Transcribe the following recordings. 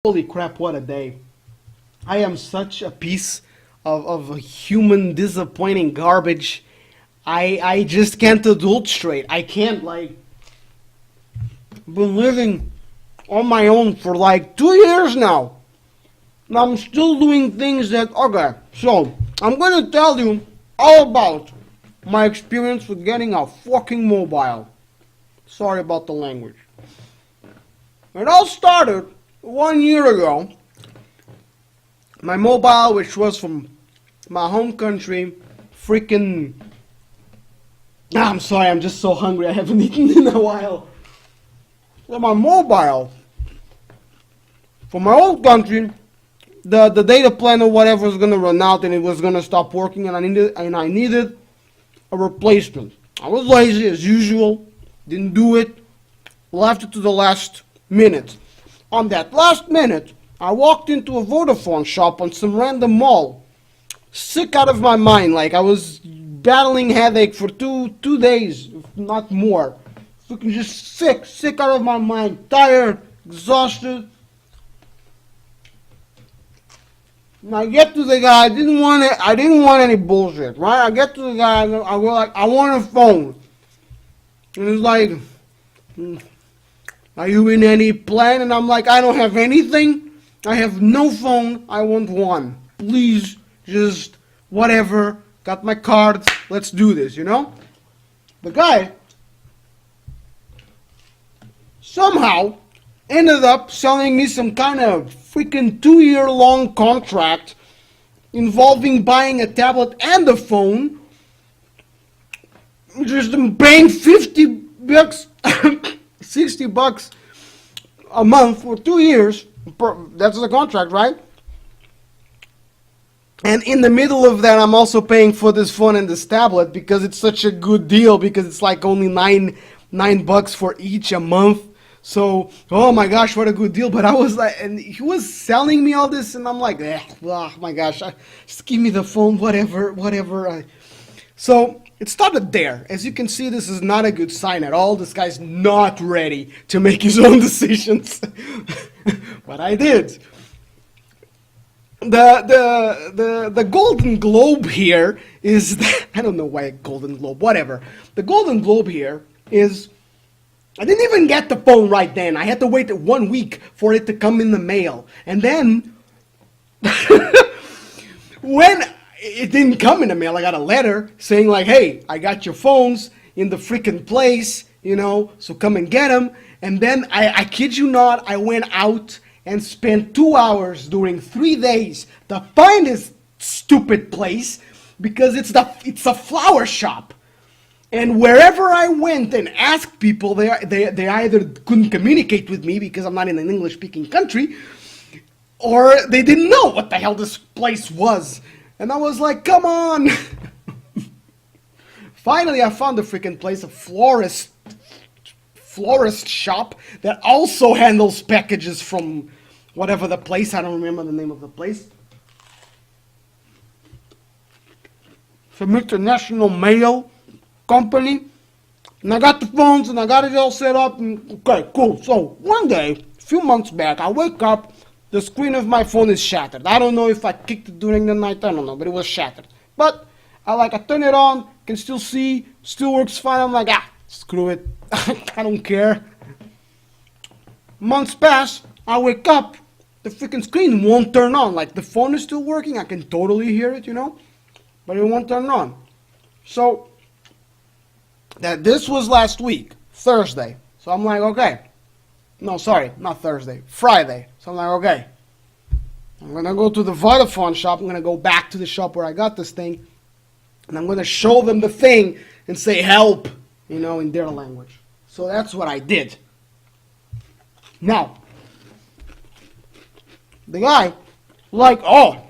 Holy crap, what a day. I am such a piece of human disappointing garbage. I just can't adult straight. I can't, been living on my own for like 2 years now. And I'm still doing things that, okay, so I'm gonna tell you all about my experience with getting a fucking mobile. Sorry about the language. It all started 1 year ago. My mobile, which was from my home country, freaking. I'm sorry, I'm just so hungry. I haven't eaten in a while. So my mobile from my old country, the data plan or whatever was gonna run out and it was gonna stop working, and I needed a replacement. I was lazy as usual, didn't do it, left it to the last minute. On that last minute, I walked into a Vodafone shop on some random mall, sick out of my mind. Like I was battling headache for two days, if not more. Freaking just sick out of my mind, tired, exhausted. And I get to the guy. I didn't want any bullshit, right? I get to the guy. I go like, I want a phone, and he's like, are you in any plan? And I'm like, I don't have anything. I have no phone. I want one. Please, just whatever. Got my card. Let's do this, you know? The guy somehow ended up selling me some kind of freaking 2-year-long contract involving buying a tablet and a phone. Just paying 50 bucks, 60 bucks a month for 2 years. That's the contract, right? And in the middle of that, I'm also paying for this phone and this tablet because it's such a good deal, because it's like only nine bucks for each a month. So, oh my gosh, what a good deal. But I was like, and he was selling me all this, and I'm like, oh my gosh, just give me the phone, whatever. So it started there. As you can see, this is not a good sign at all. This guy's not ready to make his own decisions. But I did. The Golden Globe here is I don't know why Golden Globe, whatever. The Golden Globe here is I didn't even get the phone right then. I had to wait 1 week for it to come in the mail. And then when it didn't come in the mail, I got a letter saying like, hey, I got your phones in the freaking place, so come and get them. And then I kid you not, I went out and spent 2 hours during 3 days to find this stupid place, because it's a flower shop. And wherever I went and asked people, they either couldn't communicate with me because I'm not in an English-speaking country, or they didn't know what the hell this place was. And I was like, come on! Finally, I found the freaking place, a florist shop that also handles packages from whatever the place, I don't remember the name of the place. Some international mail company. And I got the phones and I got it all set up. And, okay, cool. So one day, a few months back, I wake up, the screen of my phone is shattered. I don't know if I kicked it during the night, I don't know, but it was shattered. But I turn it on, can still see, still works fine. I'm like, screw it. I don't care. Months pass, I wake up, the freaking screen won't turn on. Like, the phone is still working, I can totally hear it, but it won't turn on. So this was last week, Thursday. So I'm like, okay. No, sorry, not Thursday, Friday. So I'm like, okay. I'm going to go to the Vodafone shop. I'm going to go back to the shop where I got this thing. And I'm going to show them the thing and say help, in their language. So that's what I did. Now, the guy, like, you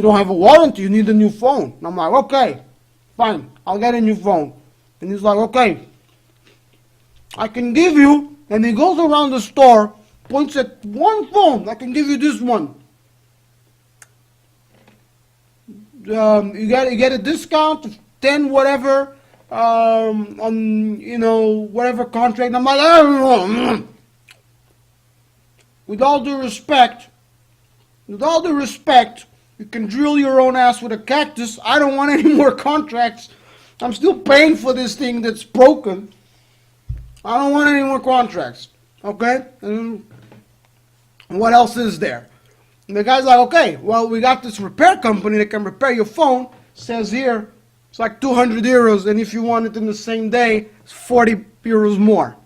don't have a warranty, you need a new phone. And I'm like, okay, fine, I'll get a new phone. And he's like, okay, I can give you, and he goes around the store, points at one phone, I can give you this one. You get a discount of 10 whatever, on, whatever contract. And I'm like, with all due respect, with all due respect, you can drill your own ass with a cactus. I don't want any more contracts. I'm still paying for this thing that's broken. I don't want any more contracts. Okay? And what else is there? And the guy's like, okay, well, we got this repair company that can repair your phone. Says here, it's like 200 euros. And if you want it in the same day, it's 40 euros more.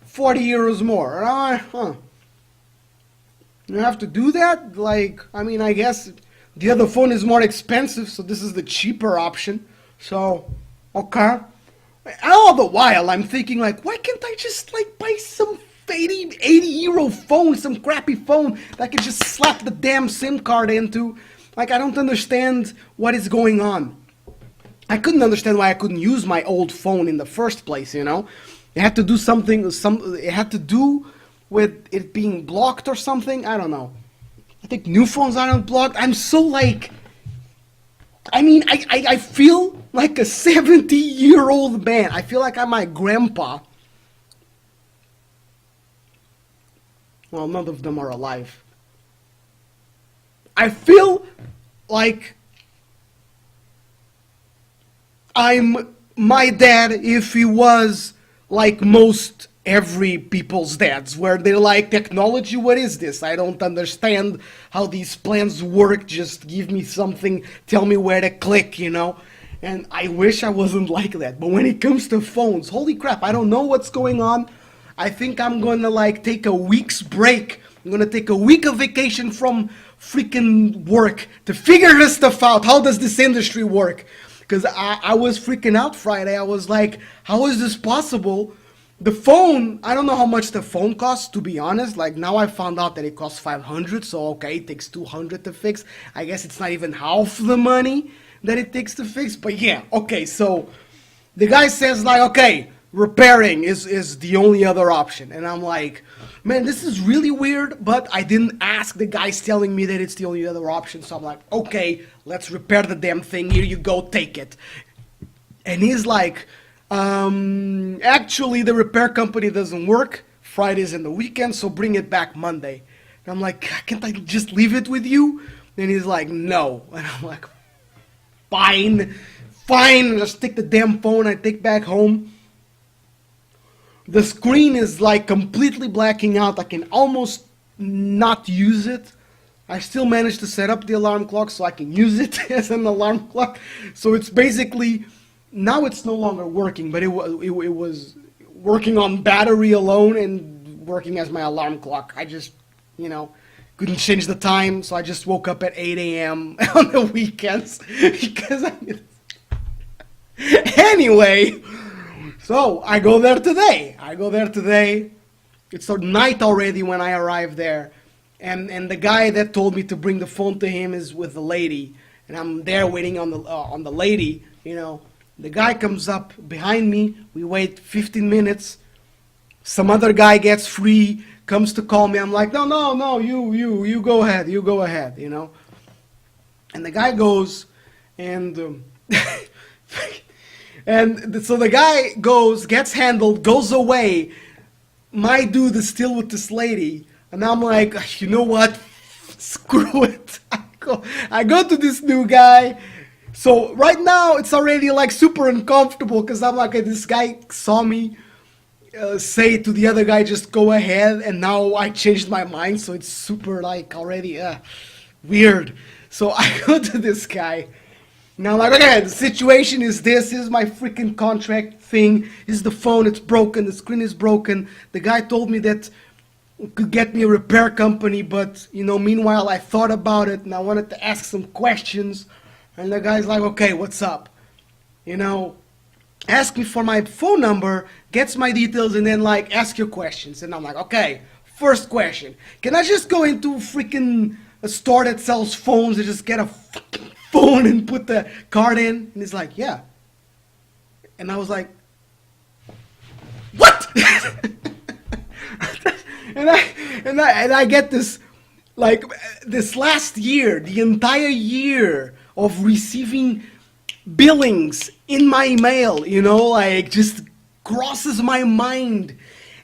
40 euros more. And I'm like, huh. You have to do that? Like, I mean, I guess the other phone is more expensive, so this is the cheaper option. So, okay. And all the while, I'm thinking, like, why can't I just, like, buy some 80 euro phone, some crappy phone that I can just slap the damn SIM card into? Like, I don't understand what is going on. I couldn't understand why I couldn't use my old phone in the first place, you know? It had to do something, it had to do with it being blocked or something. I don't know. I think new phones aren't blocked. I'm so like, I mean, I feel like a 70-year-old man. I feel like I'm my grandpa. Well, none of them are alive. I feel like I'm my dad if he was like most every people's dads, where they're like, technology, what is this? I don't understand how these plans work. Just give me something, tell me where to click, you know? And I wish I wasn't like that. But when it comes to phones, holy crap, I don't know what's going on. I think I'm gonna like take a week's break. I'm gonna take a week of vacation from freaking work to figure this stuff out. How does this industry work? Because I was freaking out Friday. I was like, how is this possible? The phone, I don't know how much the phone costs, to be honest. Like, now I found out that it costs 500, so okay, it takes 200 to fix. I guess it's not even half the money that it takes to fix, but yeah, okay, so the guy says like, okay, repairing is the only other option. And I'm like, man, this is really weird, but I didn't ask. The guy's telling me that it's the only other option, so I'm like, okay, let's repair the damn thing, here you go, take it. And he's like, actually the repair company doesn't work Fridays and the weekend, so bring it back Monday. And I'm like, can't I just leave it with you? And he's like, no. And I'm like, fine, just take the damn phone, I take back home. The screen is like completely blacking out. I can almost not use it. I still managed to set up the alarm clock so I can use it as an alarm clock. So it's basically, now it's no longer working, but it was working on battery alone and working as my alarm clock. I just, you know, couldn't change the time, so I just woke up at 8 a.m. on the weekends because anyway, so I go there today. It's night already when I arrive there. And the guy that told me to bring the phone to him is with the lady. And I'm there waiting on the lady, you know. The guy comes up behind me. We wait 15 minutes. Some other guy gets free, comes to call me. I'm like, no, you go ahead, you know. And the guy goes, and and so the guy goes, gets handled, goes away. My dude is still with this lady. And I'm like, you know what? Screw it. I go to this new guy. So right now it's already like super uncomfortable because I'm like, this guy saw me say to the other guy, just go ahead. And now I changed my mind. So it's super like already weird. So I go to this guy. Now I'm like, okay, the situation is this is my freaking contract thing. This is the phone, it's broken, the screen is broken. The guy told me that could get me a repair company, but you know, meanwhile I thought about it and I wanted to ask some questions. And the guy's like, okay, what's up? You know, ask me for my phone number, gets my details, and then like, ask your questions. And I'm like, okay, first question. Can I just go into freaking a store that sells phones and just get a fucking phone and put the card in? And he's like, yeah. And I was like, what? and I get this, like, this last year, the entire year of receiving billings in my mail, you know, like, just crosses my mind.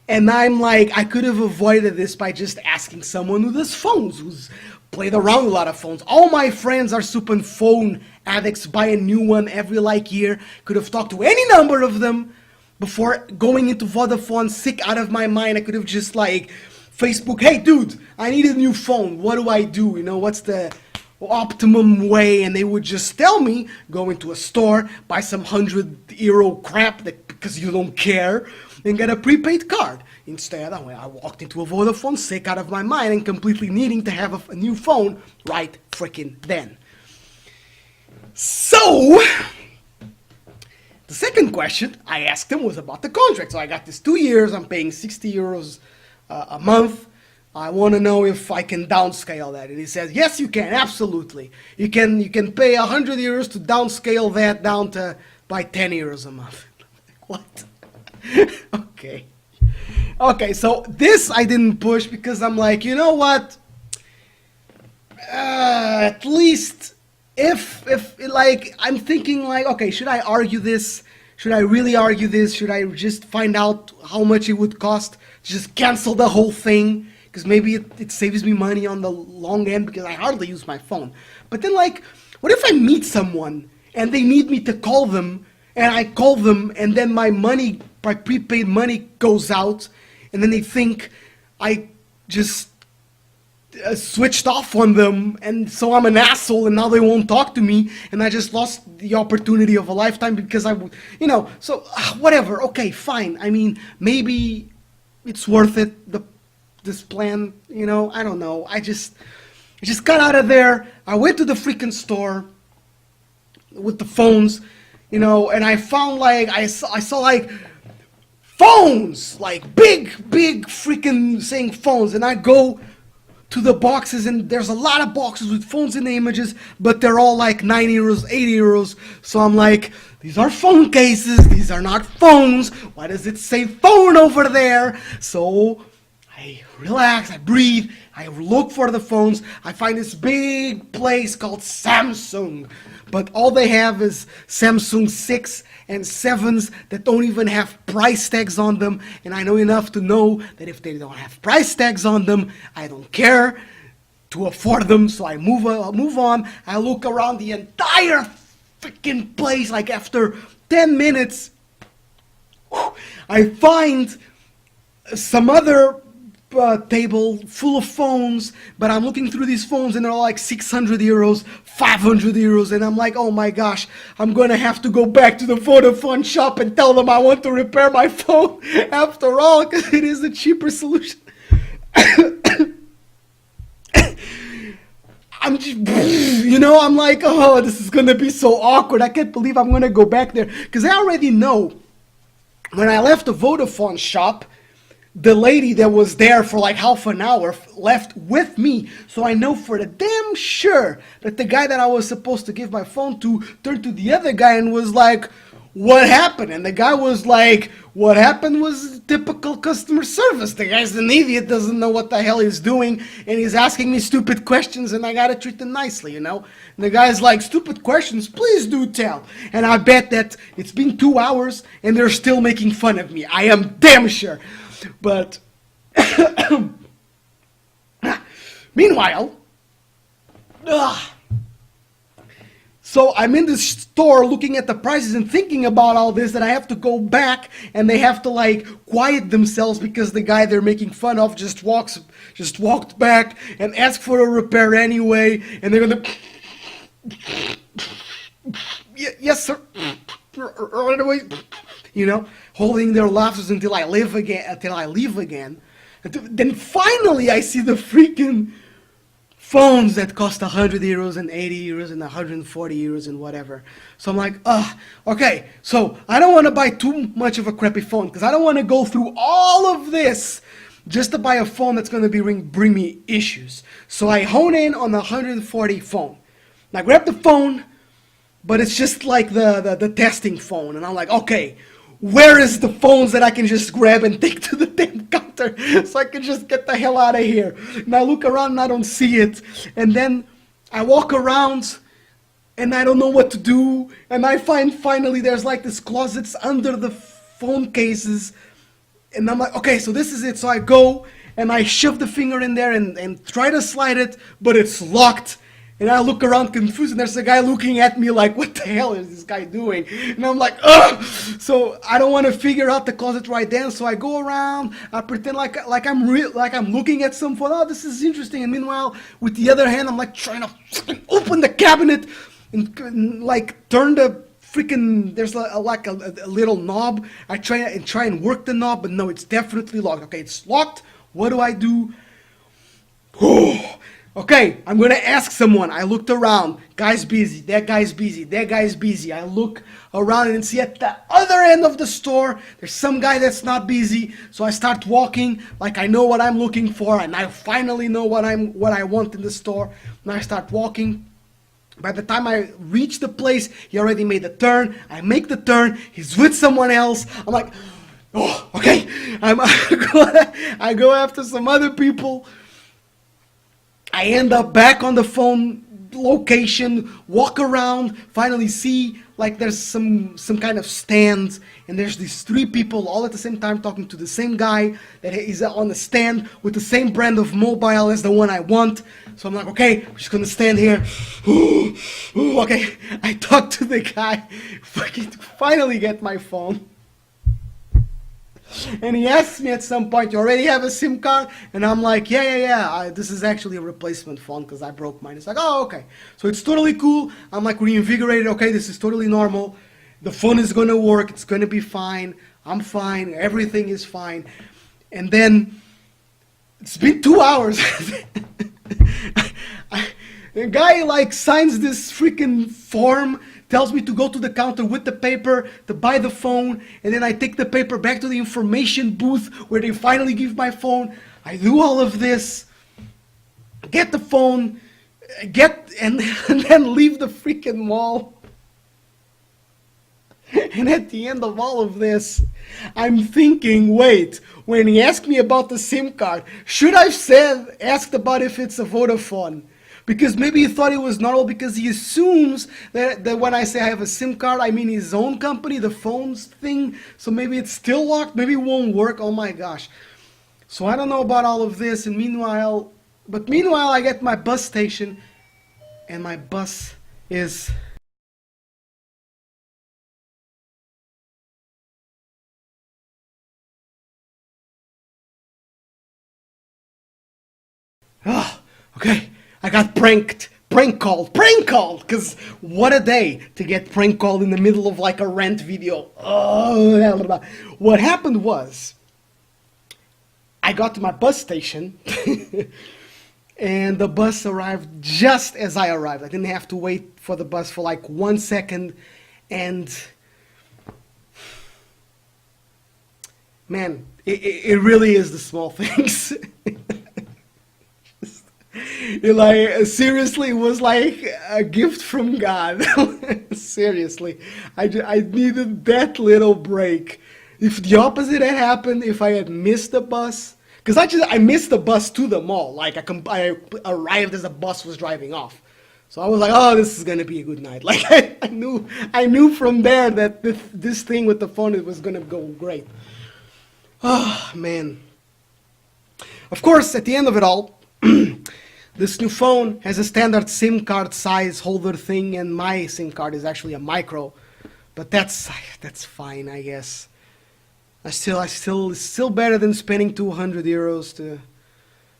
And I'm like, I could have avoided this by just asking someone who does phones, who's played around with a lot of phones. All my friends are super phone addicts, buy a new one every like year. Could have talked to any number of them before going into Vodafone, sick out of my mind. I could have just like Facebook, hey dude, I need a new phone. What do I do? You know, what's the optimum way? And they would just tell me, go into a store, buy some €100 crap that, because you don't care, and get a prepaid card. Instead, I walked into a Vodafone, sick out of my mind, and completely needing to have a new phone right freaking then. So, the second question I asked him was about the contract. So I got this 2 years, I'm paying €60 a month. I want to know if I can downscale that. And he says, yes, you can, absolutely. You can pay €100 to downscale that down to by €10 a month. What? Okay. Okay, so this I didn't push because I'm like, you know what? At least if like, I'm thinking like, okay, should I argue this? Should I really argue this? Should I just find out how much it would cost to just cancel the whole thing? Because maybe it saves me money on the long end because I hardly use my phone. But then like, what if I meet someone and they need me to call them and I call them and then my money, my prepaid money goes out and then they think I just switched off on them and so I'm an asshole and now they won't talk to me and I just lost the opportunity of a lifetime because you know, so whatever, okay, fine. I mean, maybe it's worth it, this plan, you know, I don't know. I just got out of there. I went to the freaking store with the phones, you know, and I found like, I saw like phones, like big freaking saying phones, and I go to the boxes and there's a lot of boxes with phones in the images, but they're all like €90, €80. So I'm like, these are phone cases, these are not phones. Why does it say phone over there? So I relax, I breathe, I look for the phones. I find this big place called Samsung, but all they have is Samsung 6 and 7s that don't even have price tags on them. And I know enough to know that if they don't have price tags on them, I don't care to afford them. So I move on. I look around the entire freaking place. Like after 10 minutes, I find some other table full of phones, but I'm looking through these phones and they're like €600, €500, and I'm like, oh my gosh, I'm gonna have to go back to the Vodafone shop and tell them I want to repair my phone after all, because it is a cheaper solution. I'm just, you know, I'm like, oh, this is gonna be so awkward. I can't believe I'm gonna go back there, because I already know when I left the Vodafone shop, the lady that was there for like half an hour left with me. So I know for the damn sure that the guy that I was supposed to give my phone to turned to the other guy and was like, what happened? And the guy was like, what happened was typical customer service. The guy's an idiot, doesn't know what the hell he's doing, and he's asking me stupid questions, and I gotta treat him nicely, you know? And the guy's like, stupid questions, please do tell. And I bet that it's been 2 hours, and they're still making fun of me. I am damn sure. But meanwhile, so I'm in the store looking at the prices and thinking about all this, that I have to go back and they have to like quiet themselves because the guy they're making fun of just walked back and asked for a repair anyway, and they're gonna yes sir, right away, you know, holding their laughs until I leave again. Then finally I see the freaking phones that cost €100 and €80 and €140 and whatever. So I'm like, okay, so I don't want to buy too much of a crappy phone because I don't want to go through all of this just to buy a phone that's going to bring me issues. So I hone in on the 140 phone. And I grab the phone, but it's just like the testing phone. And I'm like, okay, where is the phones that I can just grab and take to the damn counter so I can just get the hell out of here? And I look around and I don't see it. And then I walk around and I don't know what to do. And I find finally there's like this closets under the phone cases. And I'm like, okay, so this is it. So I go and I shove the finger in there and try to slide it, but it's locked. And I look around confused, and there's a guy looking at me like, what the hell is this guy doing? And I'm like, ugh! So I don't want to figure out the closet right then. So I go around, I pretend like I'm looking at some phone. Oh, this is interesting. And meanwhile, with the other hand, I'm like trying to fucking open the cabinet and like turn the freaking, there's a little knob. I try and work the knob, but no, it's definitely locked. Okay, it's locked. What do I do? Okay, I'm gonna ask someone. I looked around. Guy's busy. That guy's busy. That guy's busy. I look around and see at the other end of the store, there's some guy that's not busy. So I start walking like I know what I'm looking for, and I finally know what I want in the store. And I start walking. By the time I reach the place, he already made the turn. I make the turn. He's with someone else. I'm like, oh, okay. I go after some other people. I end up back on the phone location, walk around, finally see like there's some kind of stand, and there's these three people all at the same time talking to the same guy that is on the stand with the same brand of mobile as the one I want. So I'm like, okay, I'm just gonna stand here. Okay, I talk to the guy, finally get my phone. And he asks me at some point, you already have a SIM card? And I'm like, yeah. This is actually a replacement phone because I broke mine. It's like, oh, okay. So it's totally cool. I'm like reinvigorated. Okay, this is totally normal. The phone is going to work. It's going to be fine. I'm fine. Everything is fine. And then it's been 2 hours. The guy like signs this freaking form, tells me to go to the counter with the paper to buy the phone, and then I take the paper back to the information booth where they finally give my phone. I do all of this, get the phone, and then leave the freaking mall. And at the end of all of this, I'm thinking, wait, when he asked me about the SIM card, should I have asked about if it's a Vodafone? Because maybe he thought it was normal because he assumes that when I say I have a SIM card, I mean his own company, the phones thing. So maybe it's still locked, maybe it won't work. Oh my gosh. So I don't know about all of this. And meanwhile I get my bus station, and my bus is... Oh, okay. I got prank called, because what a day to get prank called in the middle of like a rant video. Oh, what happened was, I got to my bus station, and the bus arrived just as I arrived. I didn't have to wait for the bus for like 1 second, and man, it really is the small things. It like seriously was like a gift from God. Seriously, I needed that little break. If the opposite had happened, if I had missed the bus, because I missed the bus to the mall. Like I arrived as the bus was driving off, so I was like, oh, this is gonna be a good night. Like I knew from there that this thing with the phone, it was gonna go great. Oh man. Of course, at the end of it all. This new phone has a standard SIM card size holder thing, and my SIM card is actually a micro, but that's fine, I guess. It's still better than spending 200 euros to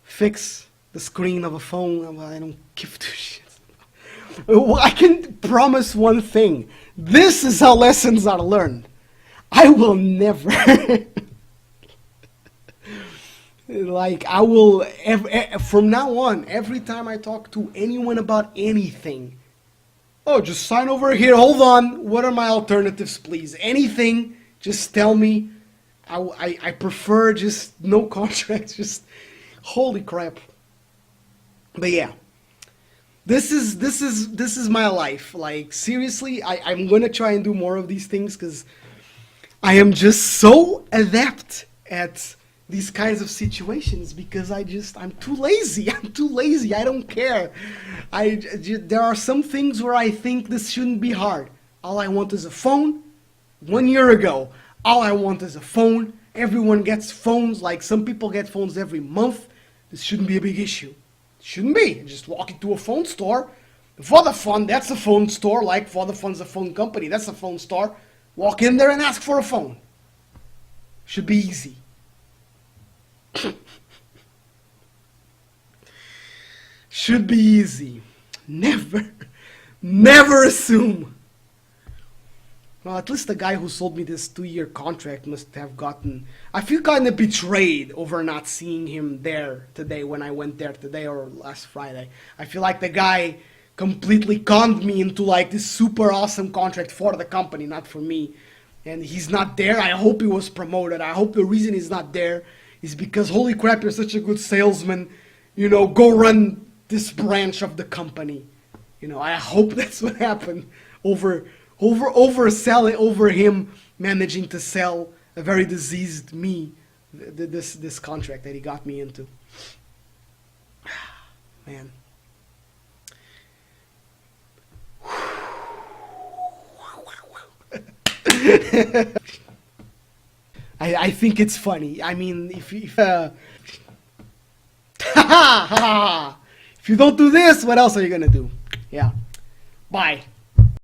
fix the screen of a phone. I don't give two shits. I can promise one thing: this is how lessons are learned. I will never. Like, I will, from now on, every time I talk to anyone about anything, oh, just sign over here, hold on, what are my alternatives, please? Anything, just tell me. I prefer just no contracts, just, holy crap. But yeah, this is my life. Like, seriously, I'm gonna try and do more of these things, because I am just so adept at these kinds of situations, because I'm too lazy. I don't care. There are some things where I think this shouldn't be hard. All I want is a phone. 1 year ago, all I want is a phone, Everyone gets phones, like some people get phones every month. This shouldn't be a big issue. Shouldn't be. Just walk into a phone store. Vodafone, that's a phone store. Like Vodafone's a phone company. That's a phone store. Walk in there and ask for a phone. Should be easy. Should be easy. Never assume. Well, at least the guy who sold me this 2-year contract must have gotten... I feel kind of betrayed over not seeing him there today when I went there today or last Friday. I feel like the guy completely conned me into like this super awesome contract for the company, not for me. And he's not there. I hope he was promoted. I hope the reason he's not there is because, holy crap, you're such a good salesman. You know, go run this branch of the company. You know, I hope that's what happened over him managing to sell a very diseased me this contract that he got me into. Man. I think it's funny. I mean, if if you don't do this, what else are you gonna do? Yeah. Bye.